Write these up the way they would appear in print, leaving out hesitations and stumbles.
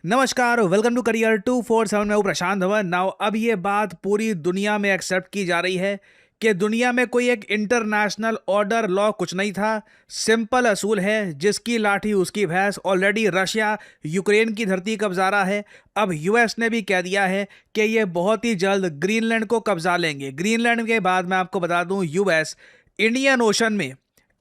नमस्कार, welcome to career 247 में हूं प्रशांत धवन। नाउ अब ये बात पूरी दुनिया में एक्सेप्ट की जा रही है कि दुनिया में कोई एक इंटरनेशनल ऑर्डर लॉ कुछ नहीं था। सिंपल असूल है, जिसकी लाठी उसकी भैंस। ऑलरेडी रशिया यूक्रेन की धरती कब्जा रहा है। अब यूएस ने भी कह दिया है कि ये बहुत ही जल्द ग्रीनलैंड को कब्जा लेंगे। ग्रीनलैंड के बाद मैं आपको बता दूं, यूएस इंडियन ओशन में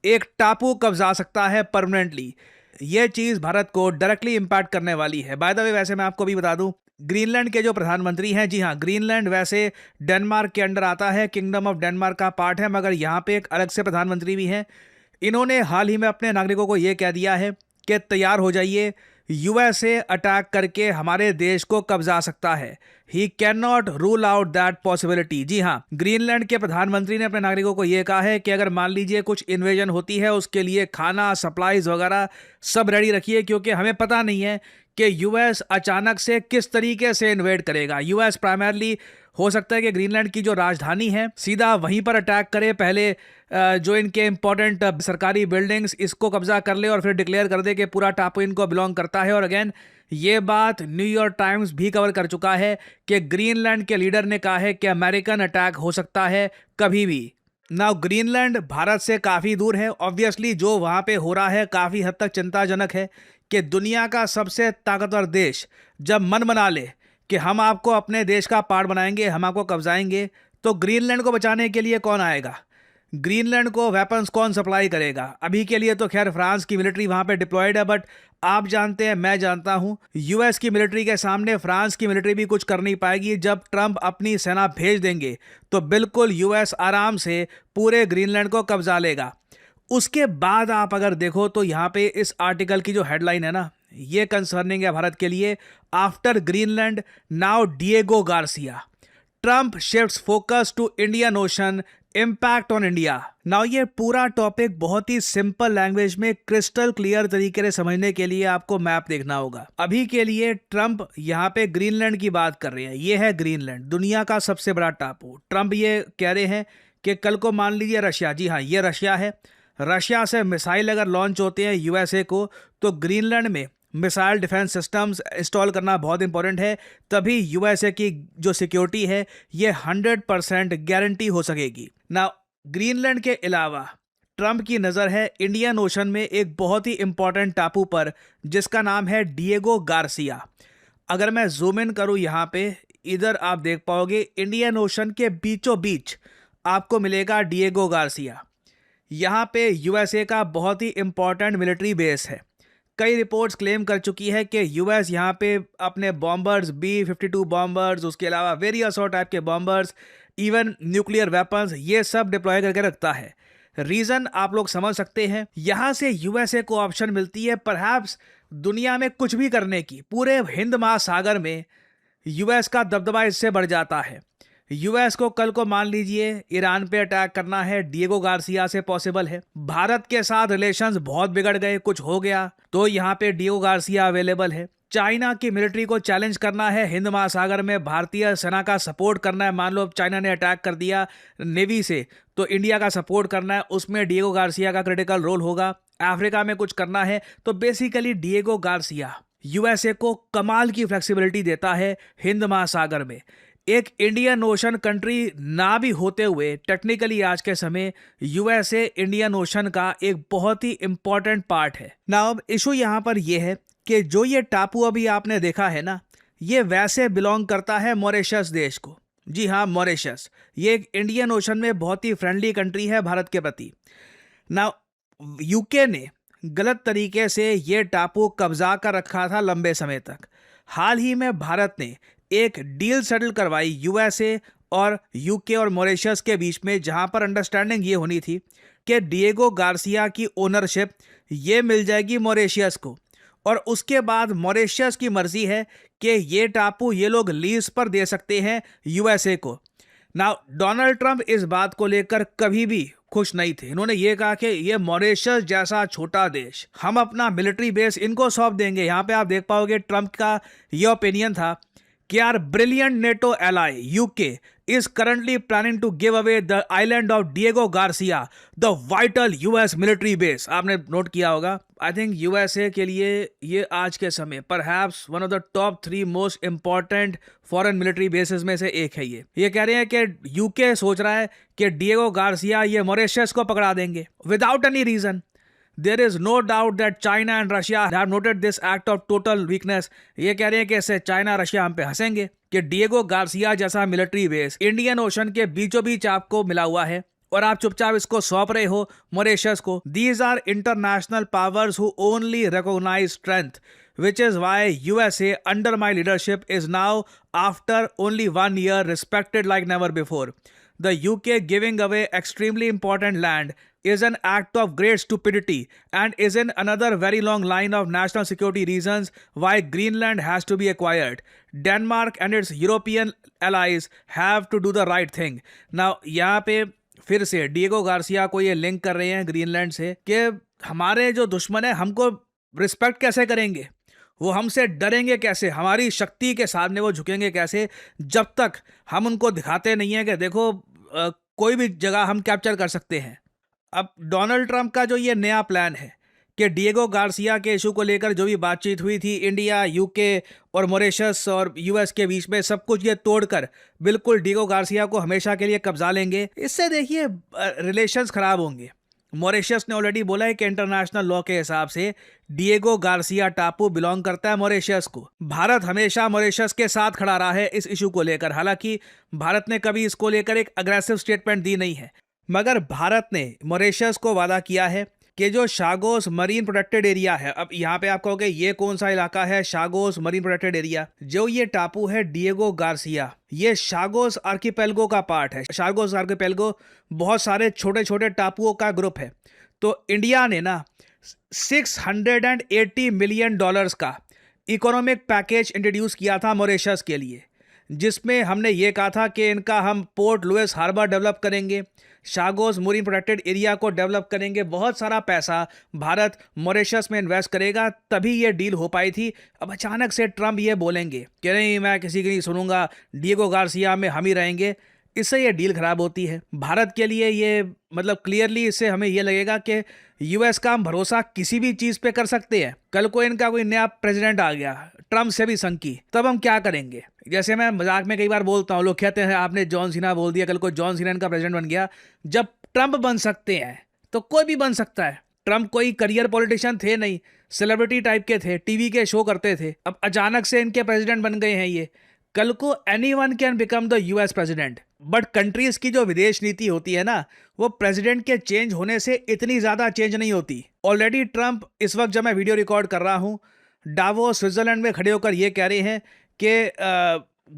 एक टापू कब्जा सकता है परमानेंटली। ये चीज भारत को डायरेक्टली इंपैक्ट करने वाली है। बाय द वे, वैसे मैं आपको भी बता दूं, ग्रीनलैंड के जो प्रधानमंत्री हैं, जी हाँ, ग्रीनलैंड वैसे डेनमार्क के अंडर आता है, किंगडम ऑफ डेनमार्क का पार्ट है, मगर यहाँ पे एक अलग से प्रधानमंत्री भी हैं। इन्होंने हाल ही में अपने नागरिकों को ये कह दिया है कि तैयार हो जाइए, यूएसए अटैक करके हमारे देश को कब्जा सकता है। He can not rule out that possibility. जी हाँ, ग्रीनलैंड के प्रधानमंत्री ने अपने नागरिकों को यह कहा है कि अगर मान लीजिए कुछ इन्वेजन होती है, उसके लिए खाना, सप्लाईज वगैरह सब रेडी रखिए, क्योंकि हमें पता नहीं है कि यूएस अचानक से किस तरीके से इन्वेड करेगा। यूएस प्राइमरली हो सकता है कि ग्रीनलैंड की जो राजधानी है सीधा वहीं पर अटैक करे, पहले जो इनके इंपॉर्टेंट सरकारी बिल्डिंग्स इसको कब्जा कर ले और फिर डिक्लेयर कर दे कि पूरा टापू इनको बिलोंग करता है। और अगेन ये बात न्यूयॉर्क टाइम्स भी कवर कर चुका है कि ग्रीनलैंड के लीडर ने कहा है कि अमेरिकन अटैक हो सकता है कभी भी। नाउ ग्रीनलैंड भारत से काफ़ी दूर है। ऑब्वियसली जो वहाँ पे हो रहा है काफ़ी हद तक चिंताजनक है कि दुनिया का सबसे ताकतवर देश जब मन बना ले कि हम आपको अपने देश का पार्ट बनाएंगे, हम आपको कब्जाएंगे, तो ग्रीनलैंड को बचाने के लिए कौन आएगा? ग्रीनलैंड को वेपन्स कौन सप्लाई करेगा? अभी के लिए तो खैर फ्रांस की मिलिट्री वहां पे डिप्लॉयड है, बट आप जानते हैं, मैं जानता हूं, यूएस की मिलिट्री के सामने फ्रांस की मिलिट्री भी कुछ कर नहीं पाएगी। जब ट्रंप अपनी सेना भेज देंगे तो बिल्कुल यूएस आराम से पूरे ग्रीनलैंड को कब्जा लेगा। उसके बाद आप अगर देखो तो यहाँ पे इस आर्टिकल की जो हेडलाइन है ना, ये कंसर्निंग है भारत के लिए। After Greenland now Diego Garcia, Trump shifts focus to Indian Ocean, impact on India. Now ये पूरा टॉपिक बहुत ही सिंपल लैंग्वेज में क्रिस्टल क्लियर तरीके से समझने के लिए आपको मैप देखना होगा। अभी के लिए ट्रंप यहाँ पे ग्रीनलैंड की बात कर रहे हैं। ये है ग्रीनलैंड, दुनिया का सबसे बड़ा टापू। ट्रंप ये कह रहे हैं कि कल को मान लीजिए रशिया, जी हाँ ये रशिया है, रशिया से मिसाइल अगर लॉन्च होते हैं यूएसए को, तो ग्रीनलैंड में मिसाइल डिफेंस सिस्टम्स इंस्टॉल करना बहुत इंपॉर्टेंट है। तभी यूएसए की जो सिक्योरिटी है ये 100% गारंटी हो सकेगी ना। ग्रीनलैंड के अलावा ट्रंप की नज़र है इंडियन ओशन में एक बहुत ही इंपॉर्टेंट टापू पर, जिसका नाम है डिएगो गार्सिया। अगर मैं जूम इन करूं यहाँ पे, इधर आप देख पाओगे इंडियन ओशन के बीचों बीच आपको मिलेगा डिएगो गार्सिया। यहाँ पे यूएसए का बहुत ही इंपॉर्टेंट मिलिट्री बेस है। कई रिपोर्ट्स क्लेम कर चुकी है कि यूएस यहाँ पे अपने बॉम्बर्स, B-52 बॉम्बर्स, उसके अलावा वेरियस और टाइप के बॉम्बर्स, इवन न्यूक्लियर वेपन्स, ये सब डिप्लॉय करके रखता है। रीज़न आप लोग समझ सकते हैं। यहाँ से यूएसए को ऑप्शन मिलती है परहैप्स दुनिया में कुछ भी करने की। पूरे हिंद महासागर में यूएस का दबदबा इससे बढ़ जाता है। यूएस को कल को मान लीजिए ईरान पे अटैक करना है, डिएगो गार्सिया से पॉसिबल है। भारत के साथ रिलेशंस बहुत बिगड़ गए, कुछ हो गया तो यहाँ पे डिएगो गार्सिया अवेलेबल है। चाइना की मिलिट्री को चैलेंज करना है हिंद महासागर में, भारतीय सेना का सपोर्ट करना है। मान लो चाइना ने अटैक कर दिया नेवी से, तो इंडिया का सपोर्ट करना है, उसमें डिएगो गार्सिया का क्रिटिकल रोल होगा। अफ्रीका में कुछ करना है तो बेसिकली डिएगो गार्सिया यूएसए को कमाल की फ्लेक्सिबिलिटी देता है हिंद महासागर में। एक इंडियन ओशन कंट्री ना भी होते हुए टेक्निकली आज के समय यूएसए इंडियन ओशन का एक बहुत ही इंपॉर्टेंट पार्ट है ना। अब इशू यहाँ पर यह है कि जो ये टापू अभी आपने देखा है ना, ये वैसे बिलोंग करता है मॉरिशस देश को। जी हाँ, मॉरिशस ये एक इंडियन ओशन में बहुत ही फ्रेंडली कंट्री है भारत के प्रति ना। यूके ने गलत तरीके से ये टापू कब्जा कर रखा था लंबे समय तक। हाल ही में भारत ने एक डील सेटल करवाई यूएसए और यूके और मॉरिशस के बीच में, जहां पर अंडरस्टैंडिंग ये होनी थी कि डिएगो गार्सिया की ओनरशिप ये मिल जाएगी मॉरिशस को, और उसके बाद मॉरिशस की मर्जी है कि ये टापू ये लोग लीज पर दे सकते हैं यूएसए को ना। डोनाल्ड ट्रंप इस बात को लेकर कभी भी खुश नहीं थे। इन्होंने ये कहा कि ये मॉरिशस जैसा छोटा देश, हम अपना मिलिट्री बेस इनको सौंप देंगे। यहाँ पे आप देख पाओगे ट्रंप का ये ओपिनियन था कि our brilliant NATO ally UK is currently planning to give away the island of Diego Garcia, the vital US military base. आपने नोट किया होगा. I think USA के लिए ये आज के समय perhaps one of the top 3 most important foreign military bases में से एक है. ये कह रहे हैं कि UK सोच रहा है कि डिएगो गार्सिया ये मॉरिशस को पकड़ा देंगे without any reason. There is no doubt that China and Russia have noted this act of total weakness. ये कह रहे हैं कि इससे चाइना रशिया हम पे हंसेंगे कि डिएगो गार्सिया जैसा मिलिट्री बेस इंडियन ओशन के बीचों बीच आपको मिला हुआ है और आप चुपचाप इसको सौंप रहे हो मॉरिशस को. These are international powers who only recognize strength, which is why USA under my leadership is now, after only 1 year, respected like never before. The UK giving away extremely important land is an act of great stupidity and is in another very long line of national security reasons why Greenland has to be acquired. Denmark and its European allies have to do the right thing. Now, यहाँ पे फिर से Diego Garcia को ये link कर रहे हैं Greenland से कि हमारे जो दुश्मन है हमको रिस्पेक्ट कैसे करेंगे, वो हमसे डरेंगे कैसे, हमारी शक्ति के सामने वो झुकेंगे कैसे, जब तक हम उनको दिखाते नहीं है कि देखो कोई भी जगह हम कैप्चर कर सकते हैं. अब डोनाल्ड ट्रंप का जो ये नया प्लान है कि डिएगो गार्सिया के इशू को लेकर जो भी बातचीत हुई थी इंडिया, यूके और मॉरिशस और यूएस के बीच में, सब कुछ ये तोड़कर बिल्कुल डिएगो गार्सिया को हमेशा के लिए कब्जा लेंगे. इससे देखिए रिलेशंस खराब होंगे. मॉरिशस ने ऑलरेडी बोला है कि इंटरनेशनल लॉ के हिसाब से डिएगो गार्सिया टापू बिलोंग करता है मॉरिशस को. भारत हमेशा मॉरिशस के साथ खड़ा रहा है इस इशू को लेकर. हालांकि भारत ने कभी इसको लेकर एक अग्रेसिव स्टेटमेंट दी नहीं है, मगर भारत ने मॉरिशस को वादा किया है कि जो शागोस मरीन प्रोटेक्टेड एरिया है, अब यहाँ पे आप कहोगे ये कौन सा इलाका है शागोस मरीन प्रोटेक्टेड एरिया, जो ये टापू है डिएगो गार्सिया, ये शागोस आर्किपेलगो का पार्ट है. शागोस आर्किपेलगो बहुत सारे छोटे छोटे टापुओं का ग्रुप है. तो इंडिया ने ना $680 मिलियन का इकोनॉमिक पैकेज इंट्रोड्यूस किया था मॉरिशस के लिए, जिसमें हमने ये कहा था कि इनका हम पोर्ट लुइस हार्बर डेवलप करेंगे, शागोस मरीन प्रोटेक्टेड एरिया को डेवलप करेंगे, बहुत सारा पैसा भारत मॉरिशस में इन्वेस्ट करेगा, तभी ये डील हो पाई थी. अब अचानक से ट्रंप ये बोलेंगे कि नहीं मैं किसी की नहीं सुनूंगा, डिएगो गार्सिया में हम ही रहेंगे, इससे ये डील खराब होती है. भारत के लिए ये मतलब क्लियरली इससे हमें ये लगेगा कि यूएस का हम भरोसा किसी भी चीज़ पे कर सकते हैं. कल को इनका कोई नया प्रेसिडेंट आ गया ट्रंप से भी संकी, तब हम क्या करेंगे. जैसे मैं मजाक में कई बार बोलता हूँ, लोग कहते हैं आपने जॉन सीना बोल दिया, कल को जॉन सीना इनका प्रेसिडेंट बन गया. जब ट्रंप बन सकते हैं तो कोई भी बन सकता है. ट्रंप कोई करियर पॉलिटिशियन थे नहीं, सेलिब्रिटी टाइप के थे, टीवी के शो करते थे. अब अचानक से इनके प्रेसिडेंट बन गए हैं ये. कल को anyone can become the US president. But countries की जो विदेश नीति होती है ना, वो प्रेसिडेंट के चेंज होने से इतनी ज़्यादा चेंज नहीं होती. ऑलरेडी ट्रंप इस वक्त जब मैं वीडियो रिकॉर्ड कर रहा हूँ डावोस स्विट्जरलैंड में खड़े होकर ये कह रहे हैं कि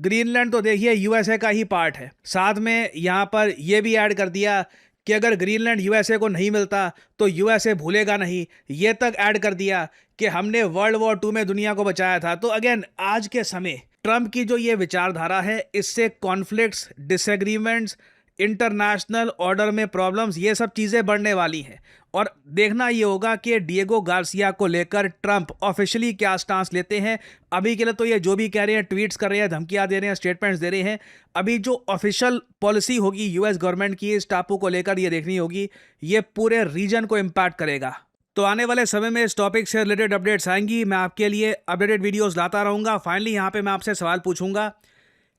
ग्रीनलैंड तो देखिए यूएसए का ही पार्ट है. साथ में यहाँ पर ये भी ऐड कर दिया कि अगर ग्रीनलैंड यूएसए को नहीं मिलता तो यूएसए भूलेगा नहीं. ये तक ऐड कर दिया कि हमने वर्ल्ड वॉर 2 में दुनिया को बचाया था. तो अगेन आज के समय ट्रंप की जो ये विचारधारा है, इससे कॉन्फ्लिक्ट्स, डिसएग्रीमेंट्स, इंटरनेशनल ऑर्डर में प्रॉब्लम्स, ये सब चीज़ें बढ़ने वाली हैं. और देखना ये होगा कि डिएगो गार्सिया को लेकर ट्रंप ऑफिशियली क्या स्टांस लेते हैं. अभी के लिए तो ये जो भी कह रहे हैं, ट्वीट्स कर रहे हैं, धमकियां दे रहे हैं, स्टेटमेंट्स दे रहे हैं. अभी जो ऑफिशियल पॉलिसी होगी यूएस गवर्नमेंट की इस टापू को लेकर, ये देखनी होगी. ये पूरे रीजन को इम्पैक्ट करेगा. तो आने वाले समय में इस टॉपिक से रिलेटेड अपडेट्स आएंगी. मैं आपके लिए अपडेटेड वीडियोस लाता रहूँगा. फाइनली यहाँ पे मैं आपसे सवाल पूछूंगा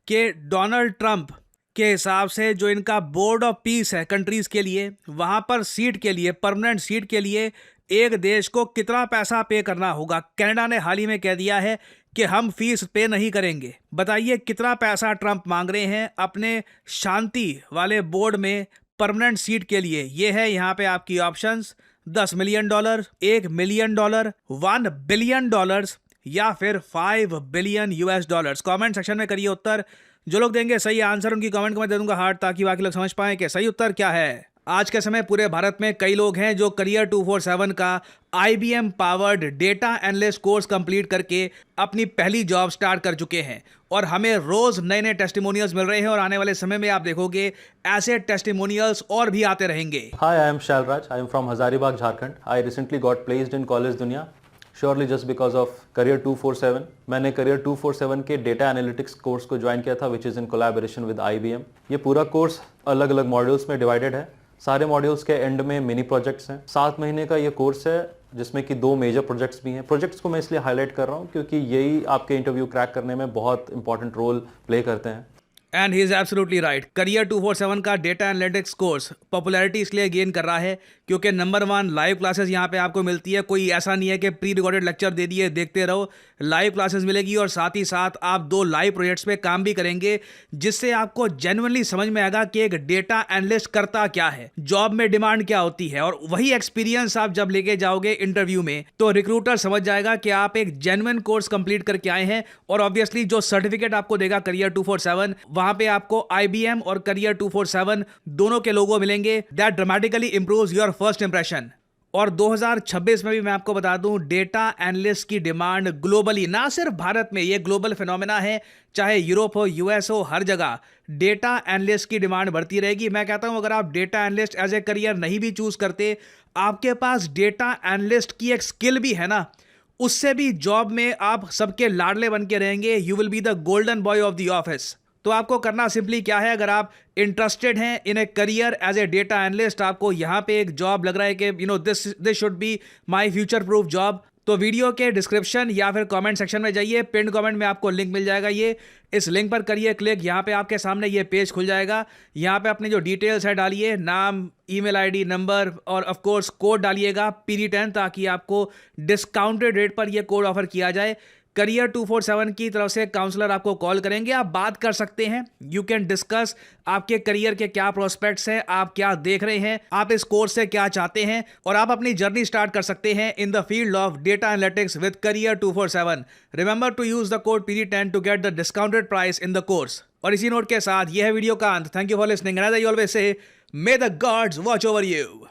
कि डोनाल्ड ट्रंप के हिसाब से जो इनका बोर्ड ऑफ पीस है कंट्रीज़ के लिए, वहाँ पर सीट के लिए, परमानेंट सीट के लिए एक देश को कितना पैसा पे करना होगा. कनाडा ने हाल ही में कह दिया है कि हम फीस पे नहीं करेंगे. बताइए कितना पैसा ट्रंप मांग रहे हैं अपने शांति वाले बोर्ड में परमानेंट सीट के लिए. ये है यहाँ पे आपकी ऑप्शंस: $10 मिलियन, $1 मिलियन, $1 बिलियन या फिर $5 बिलियन US. कमेंट सेक्शन में करिए उत्तर. जो लोग देंगे सही आंसर उनकी कमेंट को मैं दे दूंगा हार्ट, ताकि बाकी लोग समझ पाएं कि सही उत्तर क्या है. आज के समय पूरे भारत में कई लोग हैं जो करियर 247 का IBM powered data analyst course complete करके अपनी पहली जॉब स्टार्ट कर चुके हैं. और हमें रोज नए नए टेस्टिमोनियल्स मिल रहे हैं और आने वाले समय में आप देखोगे ऐसे टेस्टिमोनियल्स और भी आते रहेंगे. Hi, I am Shalraj. I am from Hazaribagh, Jharkhand. I recently got placed in College Dunia. Surely just because of career 247। मैंने करियर 247 के डेटा एनालिटिक्स कोर्स को ज्वाइन किया था, which is in collaboration with IBM। ये पूरा course अलग अलग modules में डिवाइडेड है। सारे मॉड्यूल्स के एंड में मिनी प्रोजेक्ट्स हैं। 7 महीने का ये कोर्स है जिसमें कि 2 मेजर प्रोजेक्ट्स भी हैं। प्रोजेक्ट्स को मैं इसलिए हाईलाइट कर रहा हूँ क्योंकि यही आपके इंटरव्यू क्रैक करने में बहुत इंपॉर्टेंट रोल प्ले करते हैं। And he is absolutely right. Career 247 का डेटा एनालिटिक्स कोर्स पॉपुलैरिटी इसलिए गेन कर रहा है क्योंकि नंबर 1 लाइव क्लासेस यहाँ पे आपको मिलती है। कोई ऐसा नहीं है कि प्री रिकॉर्डेड लेक्चर दे दिए देखते रहो, लाइव क्लासेस मिलेगी और साथ ही साथ आप 2 लाइव प्रोजेक्ट्स पे काम भी करेंगे जिससे आपको जेन्युइनली समझ में आएगा कि एक डेटा एनालिस्ट करता क्या है, जॉब में डिमांड क्या होती है। और वही एक्सपीरियंस आप जब लेके जाओगे इंटरव्यू में तो रिक्रूटर समझ जाएगा कि आप एक जेन्युइन कोर्स कंप्लीट करके आए हैं। और ऑब्वियसली जो सर्टिफिकेट आपको देगा करियर 247, वहां पे आपको IBM और करियर 247 दोनों के लोगो मिलेंगे। That dramatically improves your first impression. और 2026 में भी मैं आपको बता दूं, डेटा एनालिस्ट की डिमांड ग्लोबली, ना सिर्फ भारत में, ये ग्लोबल फिनोमेना है, चाहे यूरोप हो, US हो, हर जगह डेटा एनालिस्ट की डिमांड बढ़ती रहेगी। मैं कहता हूं अगर आप data analyst as a career नहीं भी चूज करते, आपके पास डेटा एनालिस्ट की एक स्किल भी है ना, उससे भी जॉब में आप सबके लाडले बन के रहेंगे। You will be the golden boy of the office. तो आपको करना सिंपली क्या है, अगर आप इंटरेस्टेड हैं in a career as a data analyst, आपको यहाँ पे एक जॉब लग रहा है कि this should be my future proof job, तो वीडियो के डिस्क्रिप्शन या फिर कमेंट सेक्शन में जाइए, पिन कमेंट में आपको लिंक मिल जाएगा। ये इस लिंक पर करिए क्लिक, यहाँ पे आपके सामने ये पेज खुल जाएगा। यहाँ पे अपनी जो डिटेल्स है डालिए, नाम, ईमेल ID, नंबर और ऑफ कोर्स कोड डालिएगा PD10, ताकि आपको डिस्काउंटेड रेट पर ये कोड ऑफर किया जाए। करियर 247 की तरफ से काउंसलर आपको कॉल करेंगे, आप बात कर सकते हैं। यू कैन डिस्कस आपके करियर के क्या प्रोस्पेक्ट्स हैं, आप क्या देख रहे हैं, आप इस कोर्स से क्या चाहते हैं, और आप अपनी जर्नी स्टार्ट कर सकते हैं in the field of data analytics with career 247। Remember to use the code PD10 to get the discounted price in the course. और इसी नोट के साथ यह है वीडियो का अंत। Thank you for listening and as I always say, may the gods watch over you.